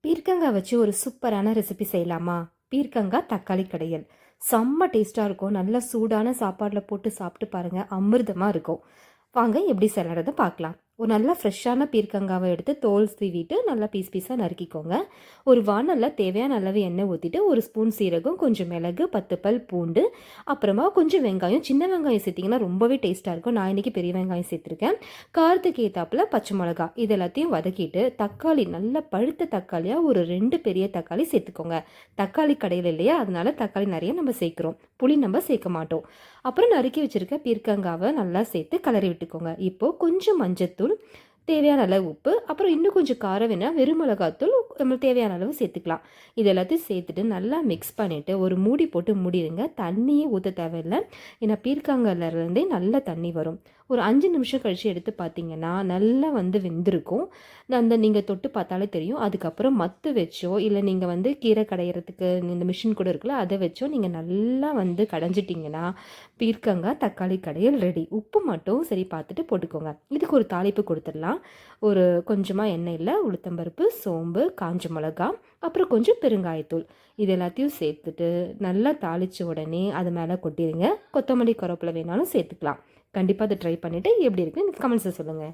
பீர்க்கங்காய் வச்சு ஒரு சூப்பரான ரெசிபி செய்யலாமா? பீர்க்கங்காய் தக்காளி கடையல் செம்ம டேஸ்ட்டாக இருக்கும். நல்லா சூடான சாப்பாடில் போட்டு சாப்பிட்டு பாருங்கள், அமிர்தமாக இருக்கும். வாங்க எப்படி செய்யறத பார்க்கலாம். ஒரு நல்லா ஃப்ரெஷ்ஷான பீர்க்கங்காவை எடுத்து தோல் சீவிட்டு நல்லா பீஸ் பீஸாக நறுக்கிக்கோங்க. ஒரு வானல்ல தேவையான அளவு எண்ணெய் ஊற்றிட்டு ஒரு ஸ்பூன் சீரகம், கொஞ்சம் மிளகு, 10 பல் பூண்டு, அப்புறமா கொஞ்சம் வெங்காயம். சின்ன வெங்காயம் சேர்த்திங்கன்னா ரொம்பவே டேஸ்ட்டாக இருக்கும். நான் இன்றைக்கி பெரிய வெங்காயம் சேர்த்துருக்கேன். காரத்துக்கு ஏற்றாப்புல பச்சை மிளகா இது எல்லாத்தையும் வதக்கிட்டு தக்காளி, நல்லா பழுத்த தக்காளியாக ஒரு 2 பெரிய தக்காளி சேர்த்துக்கோங்க. தக்காளி கடையில் இல்லையா, அதனால தக்காளி நிறைய நம்ம சேர்க்குறோம், புளி நம்ம சேர்க்க மாட்டோம். அப்புறம் நறுக்கி வச்சுருக்க பீர்க்கங்காவை நல்லா சேர்த்து கலரி விட்டுக்கோங்க. இப்போது கொஞ்சம் மஞ்சத்தூள், தேவையான அளவு உப்பு, அப்புறம் இன்னும் கொஞ்சம் காரம் வேணால் வெறும் மிளகாத்தூள் நம்ம தேவையான அளவு சேர்த்துக்கலாம். இது எல்லாத்தையும் சேர்த்துட்டு நல்லா மிக்ஸ் பண்ணிவிட்டு ஒரு மூடி போட்டு மூடிடுங்க. தண்ணியே ஊற்ற தேவையில்லை, ஏன்னா பீர்க்கங்காயிலேருந்தே நல்ல தண்ணி வரும். ஒரு 5 நிமிஷம் கழித்து எடுத்து பார்த்தீங்கன்னா நல்லா வெந்திருக்கும். நீங்கள் தொட்டு பார்த்தாலே தெரியும். அதுக்கப்புறம் மத்து வச்சோ இல்லை நீங்கள் கீரை கடையிறதுக்கு இந்த மிஷின் கூட இருக்குல்ல, அதை வச்சோ நீங்கள் நல்லா கடைஞ்சிட்டிங்கன்னா பீர்க்கங்காய் தக்காளி கடையல் ரெடி. உப்பு மட்டும் சரி பார்த்துட்டு போட்டுக்கோங்க. இதுக்கு ஒரு தாளிப்பு கொடுத்துடலாம். ஒரு கொஞ்சமாக எண்ணெயில் உளுத்தம்பருப்பு, சோம்பு, காஞ்ச மிளகா, அப்புறம் கொஞ்சம் பெருங்காயத்தூள் இது எல்லாத்தையும் சேர்த்துட்டு நல்லா தாளித்த உடனே அது மேலே கொட்டிடுங்க. கொத்தமல்லி கருவேப்பிலை வேணாலும் சேர்த்துக்கலாம். கண்டிப்பாக அதை ட்ரை பண்ணிவிட்டு எப்படி இருக்குன்னு கமெண்ட்ஸில் சொல்லுங்கள்.